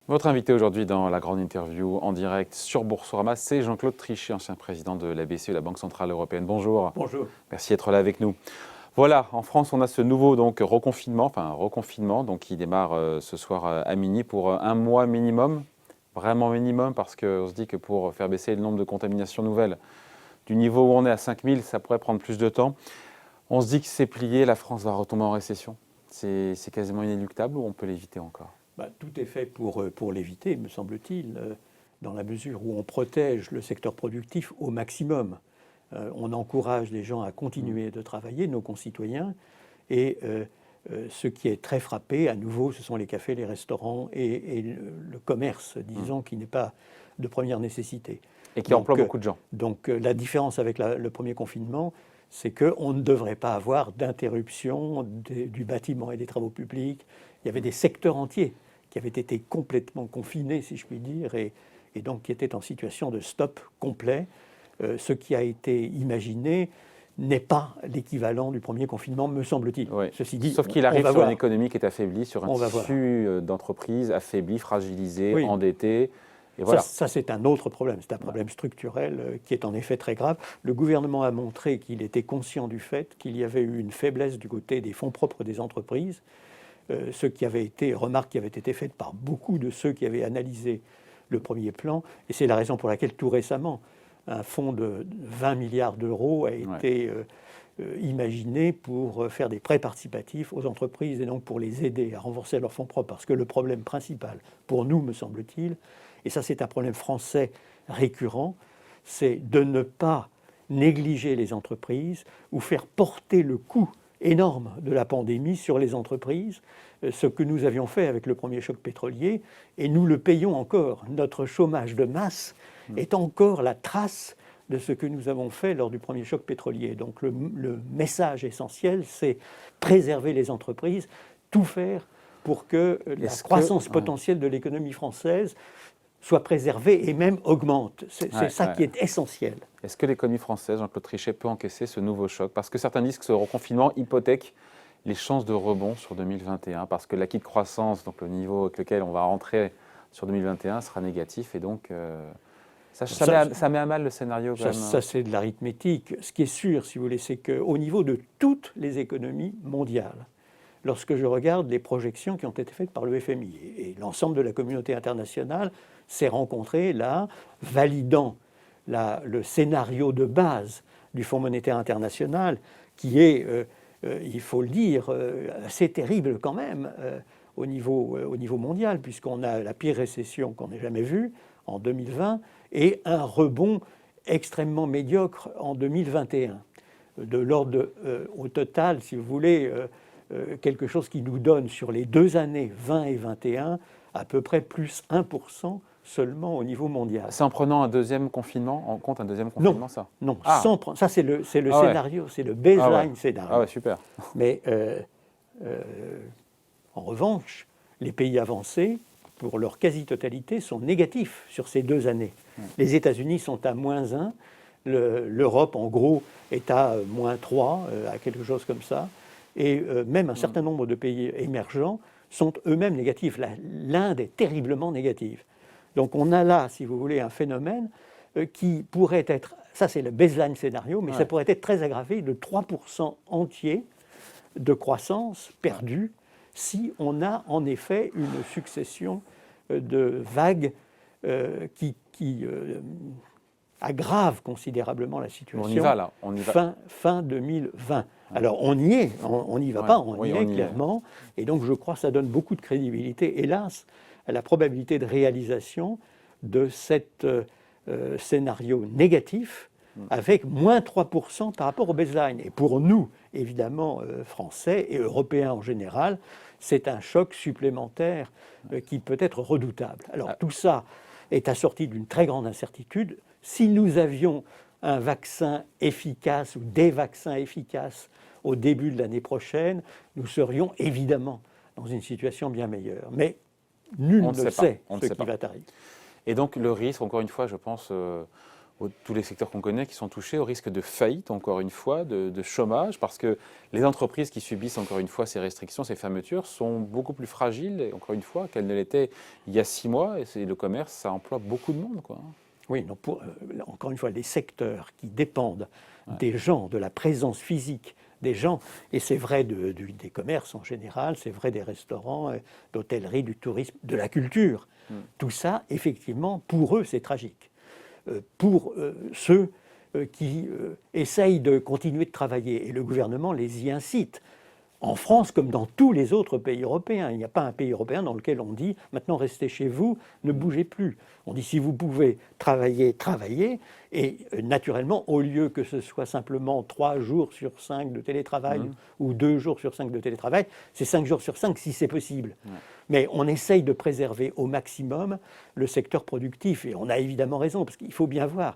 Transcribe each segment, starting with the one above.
Votre invité aujourd'hui dans la grande interview en direct sur Boursorama, c'est Jean-Claude Trichet, ancien président de la BCE, la Banque Centrale Européenne. Bonjour. Bonjour. Merci d'être là avec nous. Voilà, en France, on a ce nouveau reconfinement donc, qui démarre ce soir à minuit pour un mois minimum, vraiment minimum, parce qu'on se dit que pour faire baisser le nombre de contaminations nouvelles du niveau où on est à 5000, ça pourrait prendre plus de temps. On se dit que c'est plié, la France va retomber en récession. C'est quasiment inéluctable ou on peut l'éviter encore ? Tout est fait pour l'éviter, me semble-t-il, dans la mesure où on protège le secteur productif au maximum. On encourage les gens à continuer de travailler, nos concitoyens, et ce qui est très frappé, à nouveau, ce sont les cafés, les restaurants et le commerce, disons, qui n'est pas de première nécessité. Et qui emploie beaucoup de gens. Donc la différence avec le premier confinement, c'est qu'on ne devrait pas avoir d'interruption du bâtiment et des travaux publics. Il y avait des secteurs entiers qui avaient été complètement confinés, si je puis dire, et donc qui étaient en situation de stop complet. Ce qui a été imaginé n'est pas l'équivalent du premier confinement, me semble-t-il. Oui. Ceci dit, sauf qu'il arrive sur une économie qui est affaiblie, sur un tissu d'entreprise affaibli, fragilisé, endetté. Et voilà. Ça, c'est un autre problème. C'est un problème structurel qui est en effet très grave. Le gouvernement a montré qu'il était conscient du fait qu'il y avait eu une faiblesse du côté des fonds propres des entreprises, ce qui avait été, remarque qui avait été faite par beaucoup de ceux qui avaient analysé le premier plan. Et c'est la raison pour laquelle, tout récemment, un fonds de 20 milliards d'euros a été imaginé pour faire des prêts participatifs aux entreprises et donc pour les aider à renforcer leurs fonds propres. Parce que le problème principal, pour nous, me semble-t-il, et ça c'est un problème français récurrent, c'est de ne pas négliger les entreprises ou faire porter le coût énorme de la pandémie sur les entreprises, ce que nous avions fait avec le premier choc pétrolier, et nous le payons encore. Notre chômage de masse est encore la trace de ce que nous avons fait lors du premier choc pétrolier. Donc le message essentiel, c'est préserver les entreprises, tout faire pour que la croissance potentielle de l'économie française soit préservée et même augmente. C'est ça qui est essentiel. Est-ce que l'économie française, Jean-Claude Trichet, peut encaisser ce nouveau choc ? Parce que certains disent que ce reconfinement hypothèque les chances de rebond sur 2021, parce que l'acquis de croissance, donc le niveau avec lequel on va rentrer sur 2021, sera négatif, et donc ça met à mal le scénario. Ça, c'est de l'arithmétique. Ce qui est sûr, si vous voulez, c'est qu'au niveau de toutes les économies mondiales, lorsque je regarde les projections qui ont été faites par le FMI, et l'ensemble de la communauté internationale s'est rencontré là, validant le scénario de base du Fonds monétaire international, qui est, il faut le dire, assez terrible quand même au niveau mondial, puisqu'on a la pire récession qu'on ait jamais vue en 2020 et un rebond extrêmement médiocre en 2021. De l'ordre, au total, si vous voulez, quelque chose qui nous donne sur les 2 années 20 et 21 à peu près plus 1% seulement au niveau mondial. C'est en prenant un deuxième confinement, en compte un deuxième confinement, ça ? Non, ça c'est le scénario, c'est le baseline scénario. Ah ouais, super. Mais en revanche, les pays avancés, pour leur quasi-totalité, sont négatifs sur ces 2 années. Les États-Unis sont à -1, l'Europe, en gros, est à -3, à quelque chose comme ça, et même un certain nombre de pays émergents sont eux-mêmes négatifs. L'Inde est terriblement négative. Donc on a là, si vous voulez, un phénomène qui pourrait être, ça c'est le baseline scénario, mais ça pourrait être très aggravé de 3% entiers de croissance perdue si on a en effet une succession de vagues qui aggravent considérablement la situation. On y va là. Fin 2020. Alors on y est, on n'y va pas, on y est clairement. Et donc je crois que ça donne beaucoup de crédibilité, hélas, à la probabilité de réalisation de cet scénario négatif avec -3% par rapport au baseline. Et pour nous, évidemment, Français et Européens en général, c'est un choc supplémentaire qui peut être redoutable. Alors tout ça est assorti d'une très grande incertitude. Si nous avions un vaccin efficace ou des vaccins efficaces au début de l'année prochaine, nous serions évidemment dans une situation bien meilleure. Mais nul ne sait ce qui va arriver. Et donc le risque, encore une fois, je pense, tous les secteurs qu'on connaît qui sont touchés au risque de faillite, encore une fois, de chômage, parce que les entreprises qui subissent, encore une fois, ces restrictions, ces fermetures, sont beaucoup plus fragiles, et encore une fois, qu'elles ne l'étaient il y a 6 mois. Et le commerce, ça emploie beaucoup de monde, quoi. Oui, donc encore une fois, les secteurs qui dépendent des gens, de la présence physique des gens, et c'est vrai des commerces en général, c'est vrai des restaurants, d'hôtellerie, du tourisme, de la culture. Tout ça, effectivement, pour eux, c'est tragique. Pour ceux qui essayent de continuer de travailler, et le gouvernement les y incite. En France, comme dans tous les autres pays européens, il n'y a pas un pays européen dans lequel on dit « maintenant restez chez vous, ne bougez plus ». On dit « si vous pouvez travailler, travaillez ». Et naturellement, au lieu que ce soit simplement 3 jours sur 5 de télétravail ou 2 jours sur 5 de télétravail, c'est 5 jours sur 5 si c'est possible. Mais on essaye de préserver au maximum le secteur productif. Et on a évidemment raison, parce qu'il faut bien voir,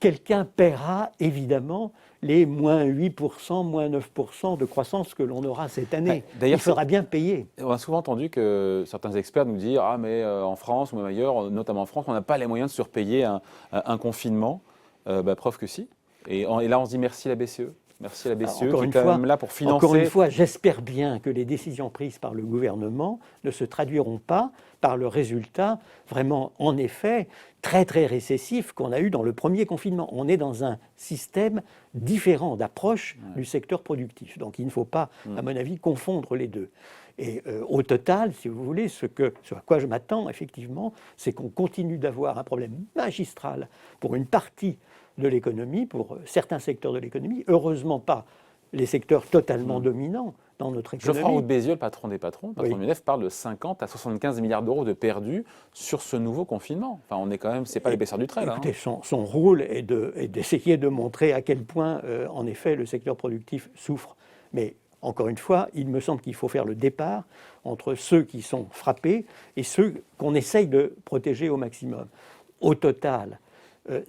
quelqu'un paiera évidemment les moins 8%, moins 9% de croissance que l'on aura cette année. D'ailleurs, il faudra bien payer. On a souvent entendu que certains experts nous disent « Ah, mais en France ou même ailleurs, notamment en France, on n'a pas les moyens de surpayer un confinement. » Preuve que si. Et là, on se dit merci à la BCE. Merci à la BCE qui est quand même là pour financer. Encore une fois, j'espère bien que les décisions prises par le gouvernement ne se traduiront pas par le résultat vraiment, en effet, très très récessif qu'on a eu dans le premier confinement. On est dans un système différent d'approche du secteur productif. Donc il ne faut pas, à mon avis, confondre les deux. Et au total, si vous voulez, ce à quoi je m'attends, effectivement, c'est qu'on continue d'avoir un problème magistral pour une partie de l'économie, pour certains secteurs de l'économie, heureusement pas les secteurs totalement dominants dans notre économie. Geoffroy Roux de Bézieux, le patron des patrons, le patron de l'UNEF, parle de 50 à 75 milliards d'euros de perdus sur ce nouveau confinement. Enfin, on est quand même, c'est pas l'épaisseur du trait, là. Écoutez, son rôle est d'essayer de montrer à quel point, en effet, le secteur productif souffre. Mais encore une fois, il me semble qu'il faut faire le départ entre ceux qui sont frappés et ceux qu'on essaye de protéger au maximum. Au total,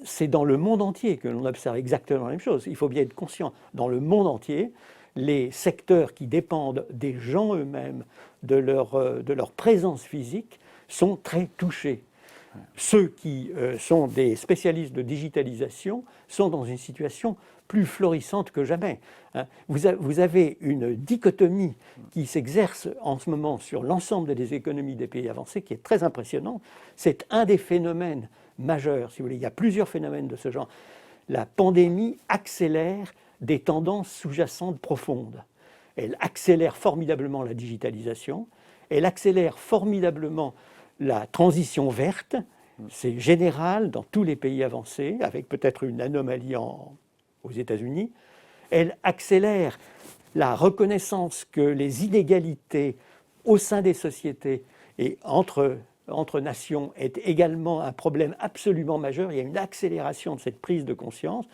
c'est dans le monde entier que l'on observe exactement la même chose. Il faut bien être conscient. Dans le monde entier, les secteurs qui dépendent des gens eux-mêmes, de leur présence physique, sont très touchés. Ceux qui sont des spécialistes de digitalisation sont dans une situation plus florissante que jamais. Vous avez une dichotomie qui s'exerce en ce moment sur l'ensemble des économies des pays avancés qui est très impressionnante. C'est un des phénomènes majeurs, si vous voulez. Il y a plusieurs phénomènes de ce genre. La pandémie accélère des tendances sous-jacentes profondes. Elle accélère formidablement la digitalisation, elle accélère formidablement la transition verte. C'est général dans tous les pays avancés, avec peut-être une anomalie aux États-Unis. Elle accélère la reconnaissance que les inégalités au sein des sociétés et entre nations est également un problème absolument majeur. Il y a une accélération de cette prise de conscience,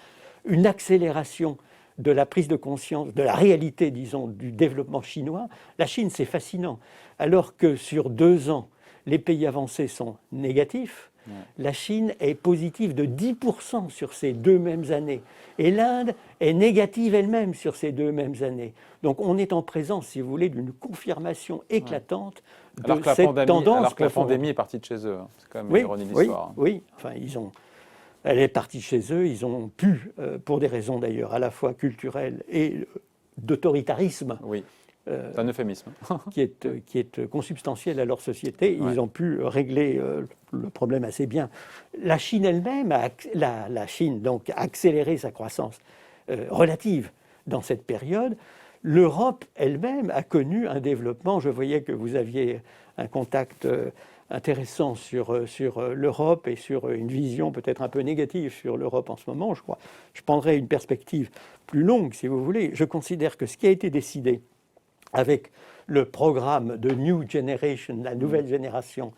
une accélération de la prise de conscience de la réalité, disons, du développement chinois. La Chine, c'est fascinant. Alors que sur 2 ans, les pays avancés sont négatifs, la Chine est positive de 10% sur ces 2 mêmes années. Et l'Inde est négative elle-même sur ces 2 mêmes années. Donc on est en présence, si vous voulez, d'une confirmation éclatante de cette tendance. Alors que la pandémie est partie de chez eux. C'est quand même l'ironie de l'histoire. Oui, enfin, elle est partie de chez eux. Ils ont pu, pour des raisons d'ailleurs à la fois culturelles et d'autoritarisme, c'est un euphémisme, qui est consubstantiel à leur société. Ils ont pu régler le problème assez bien. La Chine elle-même, la Chine donc, a accéléré sa croissance relative dans cette période. L'Europe elle-même a connu un développement. Je voyais que vous aviez un contact intéressant sur l'Europe et sur une vision peut-être un peu négative sur l'Europe en ce moment, je crois. Je prendrai une perspective plus longue, si vous voulez. Je considère que ce qui a été décidé avec le programme de New Generation, la nouvelle génération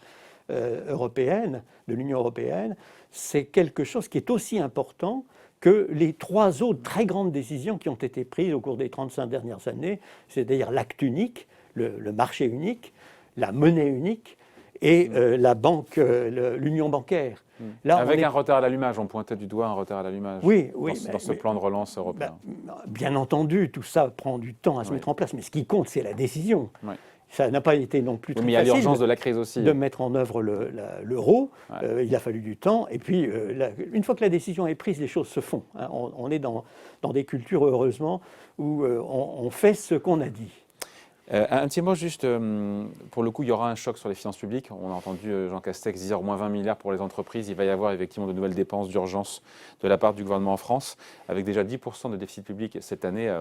européenne, de l'Union européenne, c'est quelque chose qui est aussi important que les 3 autres très grandes décisions qui ont été prises au cours des 35 dernières années, c'est-à-dire l'acte unique, le marché unique, la monnaie unique et l'union bancaire. Là, avec un retard à l'allumage, on pointait du doigt un retard à l'allumage dans ce plan de relance européen. Bien entendu, tout ça prend du temps à se mettre en place, mais ce qui compte, c'est la décision. Ça n'a pas été non plus Oui, très mais il y a facile l'urgence de la crise aussi. de mettre en œuvre l'euro. Ouais. Il a fallu du temps. Et puis, une fois que la décision est prise, les choses se font. Hein. On est dans des cultures, heureusement, où on fait ce qu'on a dit. Un petit mot juste, pour le coup, il y aura un choc sur les finances publiques. On a entendu Jean Castex dire moins 20 milliards pour les entreprises. Il va y avoir effectivement de nouvelles dépenses d'urgence de la part du gouvernement en France, avec déjà 10% de déficit public cette année,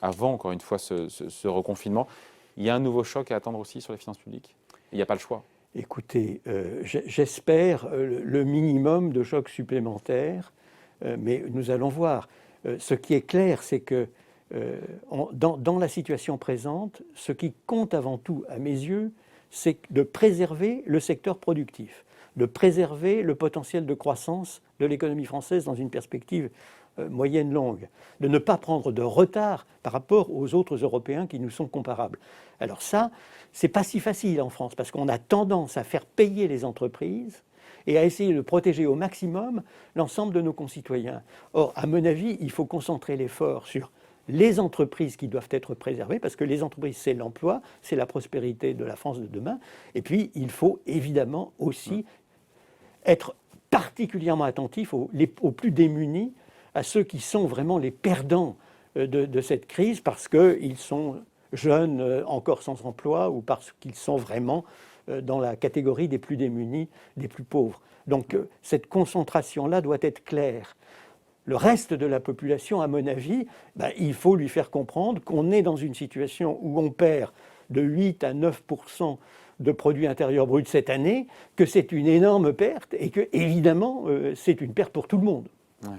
avant, encore une fois, ce reconfinement. Il y a un nouveau choc à attendre aussi sur les finances publiques. Il n'y a pas le choix. Écoutez, j'espère le minimum de chocs supplémentaires, mais nous allons voir. Ce qui est clair, c'est que dans la situation présente, ce qui compte avant tout, à mes yeux, c'est de préserver le secteur productif, de préserver le potentiel de croissance de l'économie française dans une perspective moyenne longue, de ne pas prendre de retard par rapport aux autres Européens qui nous sont comparables. Alors ça, c'est pas si facile en France, parce qu'on a tendance à faire payer les entreprises et à essayer de protéger au maximum l'ensemble de nos concitoyens. Or, à mon avis, il faut concentrer l'effort sur les entreprises qui doivent être préservées, parce que les entreprises, c'est l'emploi, c'est la prospérité de la France de demain. Et puis, il faut évidemment aussi être particulièrement attentif aux plus démunis, à ceux qui sont vraiment les perdants de cette crise, parce qu'ils sont jeunes encore sans emploi ou parce qu'ils sont vraiment dans la catégorie des plus démunis, des plus pauvres. Donc cette concentration-là doit être claire. Le reste de la population, à mon avis, il faut lui faire comprendre qu'on est dans une situation où on perd de 8 à 9% de produit intérieur brut cette année, que c'est une énorme perte et que, évidemment, c'est une perte pour tout le monde. Ouais.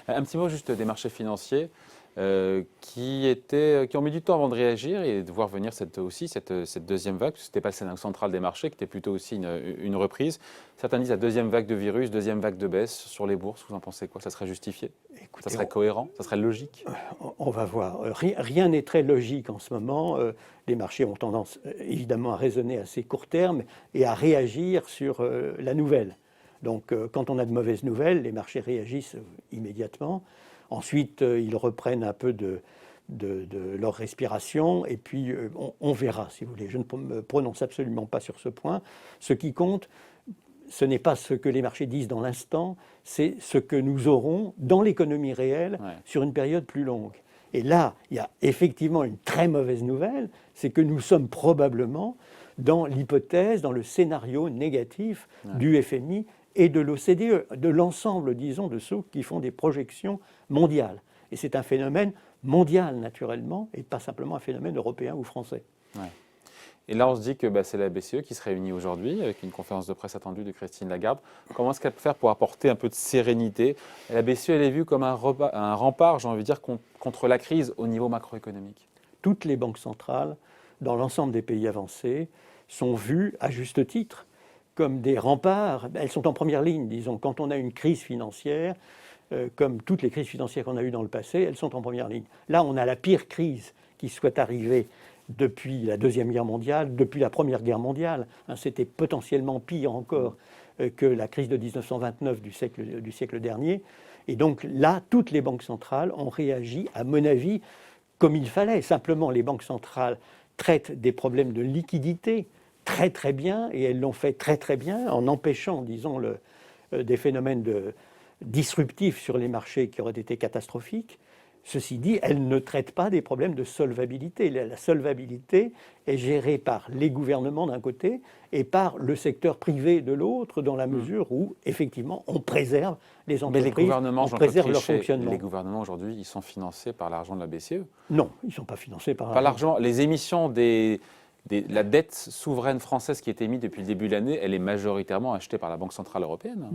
Un petit mot juste des marchés financiers qui ont mis du temps avant de réagir et de voir venir cette deuxième vague. Ce n'était pas le scénario central des marchés, qui était plutôt aussi une reprise. Certains disent la deuxième vague de virus, deuxième vague de baisse sur les bourses. Vous en pensez quoi? Ça serait justifié? Écoutez, ça serait cohérent? Ça serait logique? On va voir. Rien n'est très logique en ce moment. Les marchés ont tendance évidemment à raisonner à assez court terme et à réagir sur la nouvelle. Donc quand on a de mauvaises nouvelles, les marchés réagissent immédiatement. Ensuite, ils reprennent un peu de leur respiration et puis on verra, si vous voulez. Je ne me prononce absolument pas sur ce point. Ce qui compte, ce n'est pas ce que les marchés disent dans l'instant, c'est ce que nous aurons dans l'économie réelle sur une période plus longue. Et là, il y a effectivement une très mauvaise nouvelle, c'est que nous sommes probablement dans l'hypothèse, dans le scénario négatif du FMI et de l'OCDE, de l'ensemble, disons, de ceux qui font des projections mondiales. Et c'est un phénomène mondial, naturellement, et pas simplement un phénomène européen ou français. Ouais. Et là, on se dit que c'est la BCE qui se réunit aujourd'hui, avec une conférence de presse attendue de Christine Lagarde. Comment est-ce qu'elle peut faire pour apporter un peu de sérénité? La BCE, elle est vue comme un rempart, j'ai envie de dire, contre la crise au niveau macroéconomique. Toutes les banques centrales, dans l'ensemble des pays avancés, sont vues, à juste titre, comme des remparts. Elles sont en première ligne, disons. Quand on a une crise financière, comme toutes les crises financières qu'on a eues dans le passé, elles sont en première ligne. Là, on a la pire crise qui soit arrivée depuis la Deuxième Guerre mondiale, depuis la Première Guerre mondiale. C'était potentiellement pire encore que la crise de 1929 du siècle dernier. Et donc là, toutes les banques centrales ont réagi, à mon avis, comme il fallait. Simplement, les banques centrales traitent des problèmes de liquidité très très bien, et elles l'ont fait très très bien en empêchant, disons, des phénomènes disruptifs sur les marchés qui auraient été catastrophiques. Ceci dit, elles ne traitent pas des problèmes de solvabilité. La solvabilité est gérée par les gouvernements d'un côté et par le secteur privé de l'autre, dans la mesure où, effectivement, on préserve les entreprises, on préserve leur fonctionnement. Les gouvernements, aujourd'hui, ils sont financés par l'argent de la BCE? Non, ils ne sont pas financés par l'argent. Les émissions la dette souveraine française qui est émise depuis le début de l'année, elle est majoritairement achetée par la Banque centrale européenne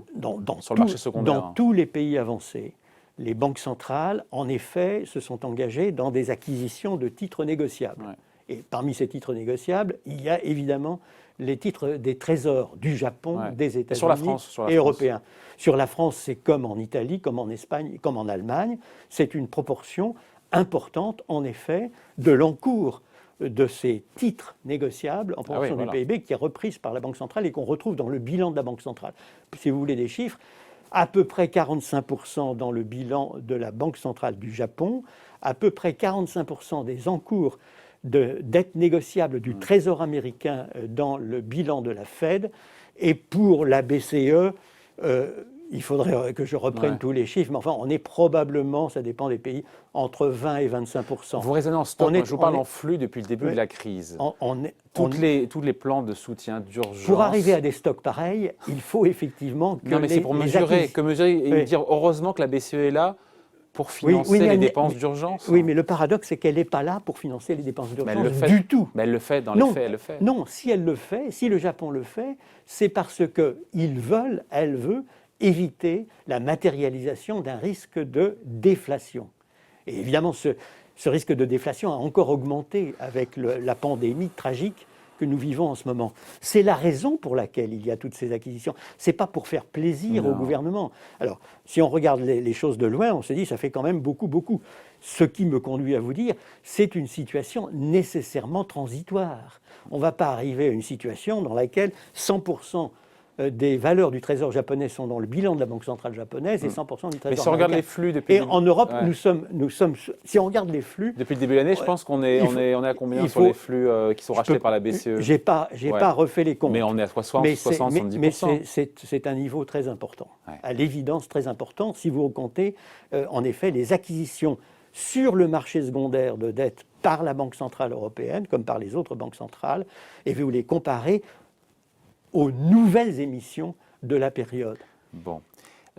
sur le marché secondaire. Dans tous les pays avancés, les banques centrales, en effet, se sont engagées dans des acquisitions de titres négociables. Ouais. Et parmi ces titres négociables, il y a évidemment les titres des trésors du Japon, des États-Unis et européens. Sur la France, c'est comme en Italie, comme en Espagne, comme en Allemagne. C'est une proportion importante, en effet, de l'encours de ces titres négociables en proportion du PIB qui est reprise par la Banque centrale et qu'on retrouve dans le bilan de la Banque centrale. Si vous voulez des chiffres, à peu près 45% dans le bilan de la Banque centrale du Japon, à peu près 45% des encours de dette négociable du Trésor américain dans le bilan de la Fed. Et pour la BCE, il faudrait que je reprenne tous les chiffres, mais enfin, on est probablement, ça dépend des pays, entre 20 et 25%. Vous raisonnez en stock, je vous parle en flux depuis le début de la crise. Tous les plans de soutien d'urgence. Pour arriver à des stocks pareils, il faut effectivement que non, mais c'est pour mesurer et dire heureusement que la BCE est là pour financer les dépenses d'urgence. Oui, mais le paradoxe, c'est qu'elle n'est pas là pour financer les dépenses d'urgence du tout. Mais elle le fait, dans les faits, elle le fait. Non, si elle le fait, si le Japon le fait, c'est parce qu'ils veulent, elle veut, éviter la matérialisation d'un risque de déflation. Et évidemment, ce risque de déflation a encore augmenté avec la pandémie tragique que nous vivons en ce moment. C'est la raison pour laquelle il y a toutes ces acquisitions. Ce n'est pas pour faire plaisir au gouvernement. Alors, si on regarde les choses de loin, on se dit ça fait quand même beaucoup, beaucoup. Ce qui me conduit à vous dire, c'est une situation nécessairement transitoire. On ne va pas arriver à une situation dans laquelle 100% des valeurs du Trésor japonais sont dans le bilan de la Banque centrale japonaise et 100% du Trésor américain. Mais si on regarde les flux depuis... Et en Europe, nous sommes... Si on regarde les flux... Depuis le début de l'année, je pense qu'on est à combien sur les flux qui sont rachetés par la BCE? J'ai pas refait les comptes. Mais on est à 70%. Mais c'est un niveau très important. À l'évidence, très important. Si vous comptez, en effet, les acquisitions sur le marché secondaire de dette par la Banque centrale européenne, comme par les autres banques centrales, et vous les comparez aux nouvelles émissions de la période. Bon.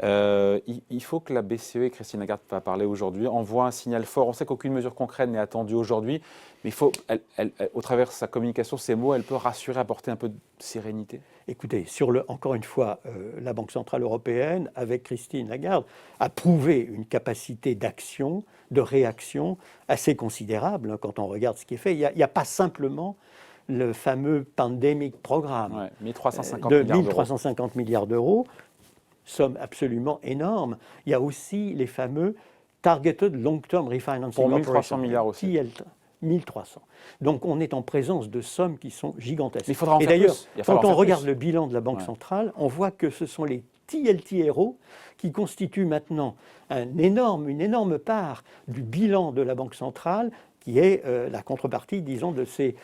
Il faut que la BCE, et Christine Lagarde va parler aujourd'hui, envoie un signal fort. On sait qu'aucune mesure concrète n'est attendue aujourd'hui, mais il faut, au travers de sa communication, ces mots, elle peut rassurer, apporter un peu de sérénité. Écoutez, encore une fois, la Banque centrale européenne, avec Christine Lagarde, a prouvé une capacité d'action, de réaction assez considérable quand on regarde ce qui est fait. Il n'y a pas simplement le fameux Pandemic Programme de 1350 milliards d'euros, somme absolument énorme. Il y a aussi les fameux Targeted Long-Term Refinancing Pour 1300 milliards aussi. 1300. Donc on est en présence de sommes qui sont gigantesques. Mais il faudra en Et faire d'ailleurs, plus. quand on regarde le bilan de la Banque centrale, on voit que ce sont les TLTRO qui constituent maintenant une énorme part du bilan de la Banque centrale, qui est la contrepartie, disons, de ces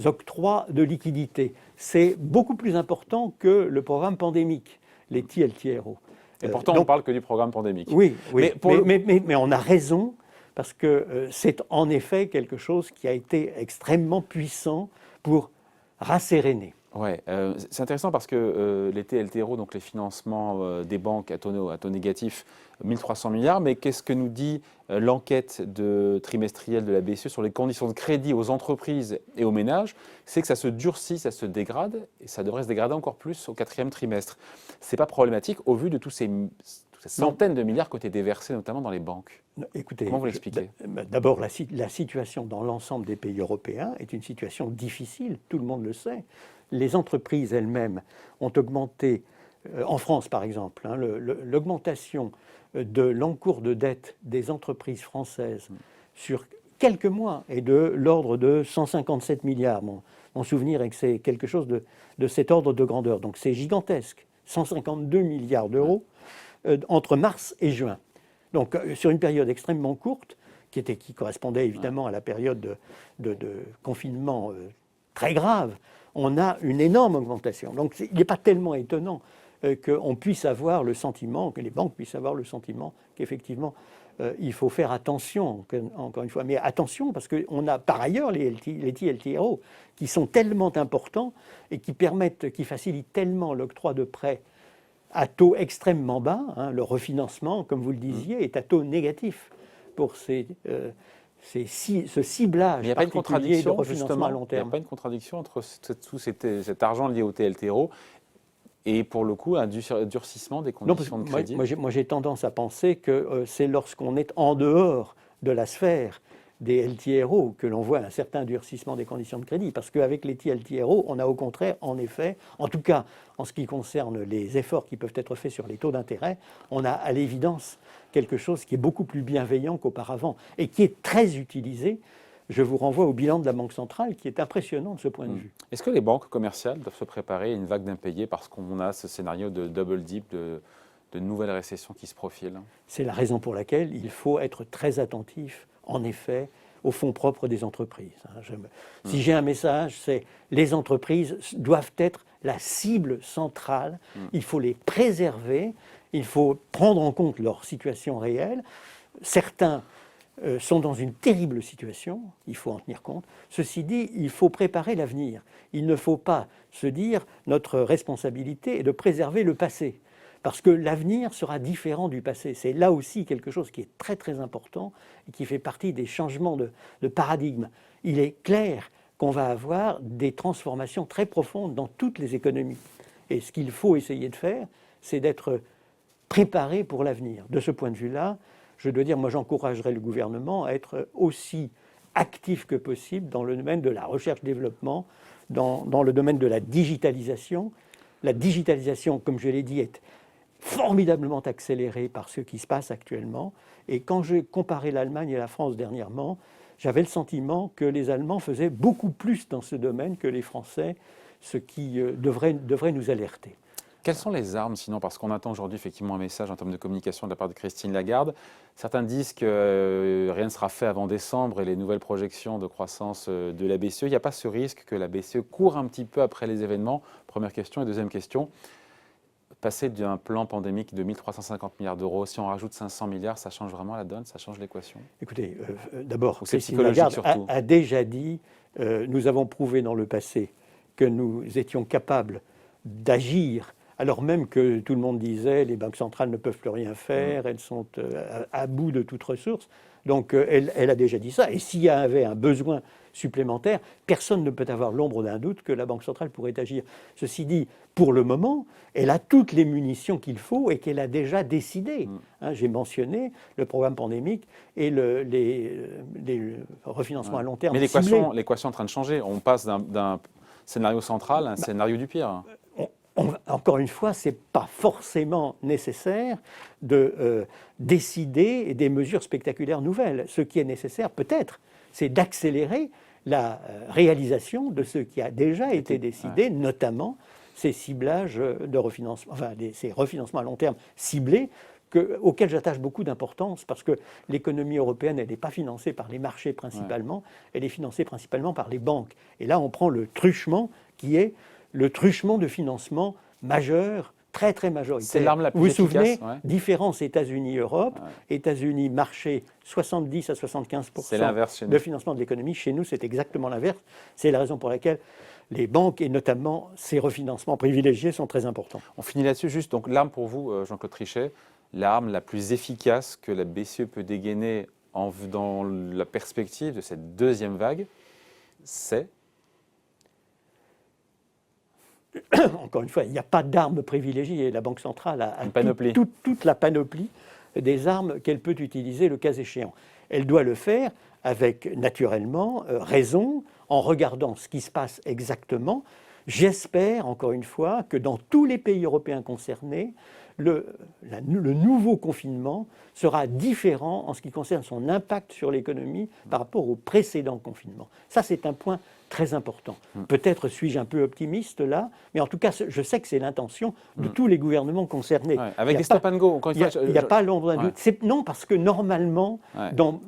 octrois de liquidités. C'est beaucoup plus important que le programme pandémique, les TLTRO. Et pourtant, on ne parle que du programme pandémique. Oui, mais on a raison, parce que c'est en effet quelque chose qui a été extrêmement puissant pour rasséréner. Oui, c'est intéressant parce que les TLTRO, donc les financements des banques à taux négatif, 1300 milliards, mais qu'est-ce que nous dit l'enquête trimestrielle de la BCE sur les conditions de crédit aux entreprises et aux ménages? C'est que ça se durcit, ça se dégrade, et ça devrait se dégrader encore plus au 4e trimestre. Ce n'est pas problématique au vu de toutes ces centaines de milliards qui ont été déversés, notamment dans les banques. Écoutez, comment vous l'expliquez? D'abord, la situation dans l'ensemble des pays européens est une situation difficile, tout le monde le sait. Les entreprises elles-mêmes ont augmenté, en France par exemple, l'augmentation de l'encours de dette des entreprises françaises sur quelques mois est de l'ordre de 157 milliards. Mon souvenir est que c'est quelque chose de cet ordre de grandeur. Donc c'est gigantesque, 152 milliards d'euros entre mars et juin. Donc sur une période extrêmement courte, qui correspondait évidemment à la période de confinement très grave, on a une énorme augmentation. Donc il n'est pas tellement étonnant qu'on puisse avoir le sentiment, que les banques puissent avoir le sentiment qu'effectivement il faut faire attention, encore une fois. Mais attention, parce qu'on a par ailleurs les TLTRO qui sont tellement importants et qui facilitent tellement l'octroi de prêts à taux extrêmement bas. Le refinancement, comme vous le disiez, est à taux négatif pour ce ciblage particulier de refinancement à long terme. Il n'y a pas une contradiction entre tout cet argent lié au TLTRO et pour le coup un durcissement des conditions de crédit? Moi j'ai tendance à penser que c'est lorsqu'on est en dehors de la sphère des LTRO que l'on voit un certain durcissement des conditions de crédit. Parce qu'avec les TLTRO, on a au contraire, en effet, en tout cas en ce qui concerne les efforts qui peuvent être faits sur les taux d'intérêt, on a à l'évidence quelque chose qui est beaucoup plus bienveillant qu'auparavant et qui est très utilisé. Je vous renvoie au bilan de la Banque centrale qui est impressionnant de ce point de vue. Est-ce que les banques commerciales doivent se préparer à une vague d'impayés parce qu'on a ce scénario de double dip, de nouvelles récessions qui se profilent? C'est la raison pour laquelle il faut être très attentif, en effet, aux fonds propres des entreprises. Si j'ai un message, c'est les entreprises doivent être la cible centrale, il faut les préserver, il faut prendre en compte leur situation réelle. Certains sont dans une terrible situation, il faut en tenir compte. Ceci dit, il faut préparer l'avenir. Il ne faut pas se dire notre responsabilité est de préserver le passé, parce que l'avenir sera différent du passé. C'est là aussi quelque chose qui est très très important et qui fait partie des changements de paradigme. Il est clair qu'on va avoir des transformations très profondes dans toutes les économies. Et ce qu'il faut essayer de faire, c'est d'être préparé pour l'avenir. De ce point de vue-là, je dois dire, moi j'encouragerais le gouvernement à être aussi actif que possible dans le domaine de la recherche-développement, dans le domaine de la digitalisation. La digitalisation, comme je l'ai dit, est formidablement accélérée par ce qui se passe actuellement. Et quand j'ai comparé l'Allemagne et la France dernièrement, j'avais le sentiment que les Allemands faisaient beaucoup plus dans ce domaine que les Français, ce qui devrait nous alerter. Quelles sont les armes sinon? Parce qu'on attend aujourd'hui effectivement un message en termes de communication de la part de Christine Lagarde. Certains disent que rien ne sera fait avant décembre et les nouvelles projections de croissance de la BCE. Il n'y a pas ce risque que la BCE court un petit peu après les événements? Première question. Et deuxième question, passer d'un plan pandémique de 1 350 milliards d'euros, si on rajoute 500 milliards, ça change vraiment la donne? Ça change l'équation? Écoutez, d'abord, Christine Lagarde a déjà dit, nous avons prouvé dans le passé que nous étions capables d'agir alors même que tout le monde disait les banques centrales ne peuvent plus rien faire, elles sont à bout de toute ressource. Donc elle a déjà dit ça. Et s'il y avait un besoin supplémentaire, personne ne peut avoir l'ombre d'un doute que la Banque centrale pourrait agir. Ceci dit, pour le moment, elle a toutes les munitions qu'il faut et qu'elle a déjà décidé. J'ai mentionné le programme pandémique et les refinancements à long terme. Mais l'équation est en train de changer. On passe d'un scénario central à un scénario du pire. Encore une fois, ce n'est pas forcément nécessaire de décider des mesures spectaculaires nouvelles. Ce qui est nécessaire, peut-être, c'est d'accélérer la réalisation de ce qui a déjà été décidé, notamment ces ciblages de refinancement, ces refinancements à long terme ciblés, auxquels j'attache beaucoup d'importance, parce que l'économie européenne, elle n'est pas financée par les marchés principalement, elle est financée principalement par les banques. Et là, on prend le truchement qui est le truchement de financement majeur, très très majoritaire. C'est l'arme la plus efficace. Vous vous souvenez, différence États-Unis-Europe, États-Unis marché 70 à 75% de financement de l'économie. Chez nous, c'est exactement l'inverse. C'est la raison pour laquelle les banques et notamment ces refinancements privilégiés sont très importants. On finit là-dessus. Juste, donc l'arme pour vous, Jean-Claude Trichet, l'arme la plus efficace que la BCE peut dégainer dans la perspective de cette deuxième vague, c'est? Encore une fois, il n'y a pas d'armes privilégiées. La Banque centrale a toute la panoplie des armes qu'elle peut utiliser le cas échéant. Elle doit le faire avec, naturellement, raison, en regardant ce qui se passe exactement. J'espère, encore une fois, que dans tous les pays européens concernés, le nouveau confinement sera différent en ce qui concerne son impact sur l'économie par rapport au précédent confinement. Ça, c'est un point très important. Peut-être suis-je un peu optimiste là, mais en tout cas, je sais que c'est l'intention de tous les gouvernements concernés. Ouais, avec des stop and go, encore une fois. Il n'y a pas l'ombre d'un doute. Non, parce que normalement,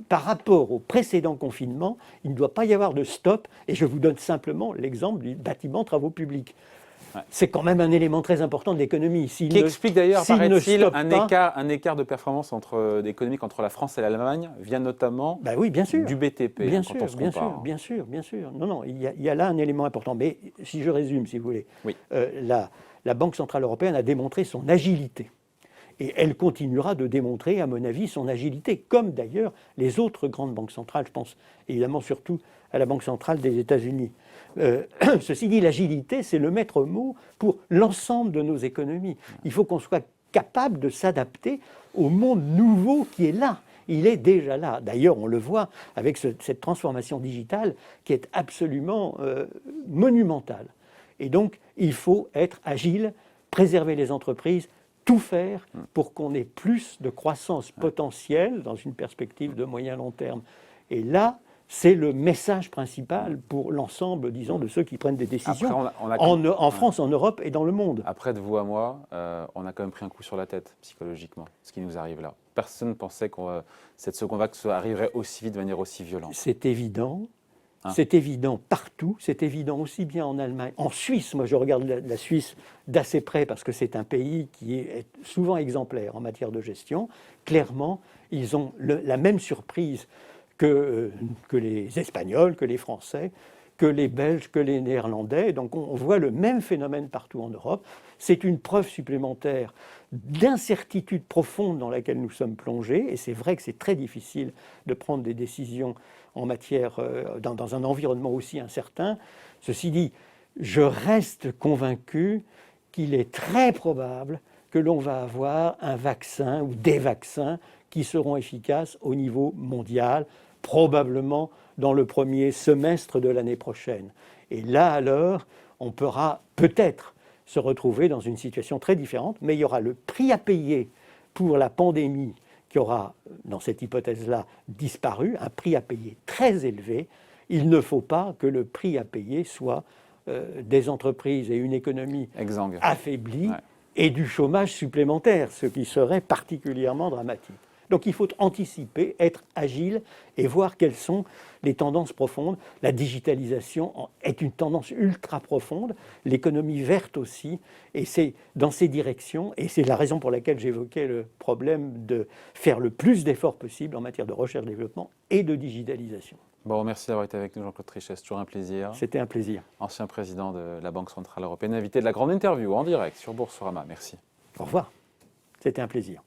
par rapport au précédent confinement, il ne doit pas y avoir de stop. Et je vous donne simplement l'exemple du bâtiment travaux publics. C'est quand même un élément très important de l'économie. Qui explique d'ailleurs, paraît-il, un écart de performance économique entre la France et l'Allemagne vient notamment du BTP. Bien sûr. Non, il y a là un élément important. Mais si je résume, si vous voulez, la Banque centrale européenne a démontré son agilité. Et elle continuera de démontrer, à mon avis, son agilité, comme d'ailleurs les autres grandes banques centrales. Je pense évidemment surtout à la Banque centrale des États-Unis. Ceci dit, l'agilité, c'est le maître mot pour l'ensemble de nos économies. Il faut qu'on soit capable de s'adapter au monde nouveau qui est là. Il est déjà là. D'ailleurs, on le voit avec cette transformation digitale qui est absolument monumentale. Et donc, il faut être agile, préserver les entreprises, tout faire pour qu'on ait plus de croissance potentielle dans une perspective de moyen-long terme. Et là, c'est le message principal pour l'ensemble, disons, de ceux qui prennent des décisions en France, en Europe et dans le monde. Après, de vous à moi, on a quand même pris un coup sur la tête, psychologiquement, ce qui nous arrive là. personne ne pensait que cette seconde vague arriverait aussi vite, de manière aussi violente. C'est évident. Hein? C'est évident partout, c'est évident aussi bien en Allemagne. En Suisse, moi je regarde la Suisse d'assez près parce que c'est un pays qui est souvent exemplaire en matière de gestion. Clairement, ils ont la même surprise que les Espagnols, que les Français, que les Belges, que les Néerlandais. Donc on voit le même phénomène partout en Europe. C'est une preuve supplémentaire d'incertitude profonde dans laquelle nous sommes plongés. Et c'est vrai que c'est très difficile de prendre des décisions en matière, dans un environnement aussi incertain. Ceci dit, je reste convaincu qu'il est très probable que l'on va avoir un vaccin ou des vaccins qui seront efficaces au niveau mondial, probablement dans le premier semestre de l'année prochaine. Et là alors, on pourra peut-être se retrouver dans une situation très différente, mais il y aura le prix à payer pour la pandémie qui aura, dans cette hypothèse-là, disparu, un prix à payer très élevé. Il ne faut pas que le prix à payer soit des entreprises et une économie exsangue, affaiblie et du chômage supplémentaire, ce qui serait particulièrement dramatique. Donc il faut anticiper, être agile et voir quelles sont les tendances profondes. La digitalisation est une tendance ultra profonde, l'économie verte aussi, et c'est dans ces directions, et c'est la raison pour laquelle j'évoquais le problème de faire le plus d'efforts possible en matière de recherche-développement et de digitalisation. Bon, merci d'avoir été avec nous, Jean-Claude Trichet, c'est toujours un plaisir. C'était un plaisir. Ancien président de la Banque Centrale Européenne, invité de la grande interview en direct sur Boursorama. Merci. Au revoir. C'était un plaisir.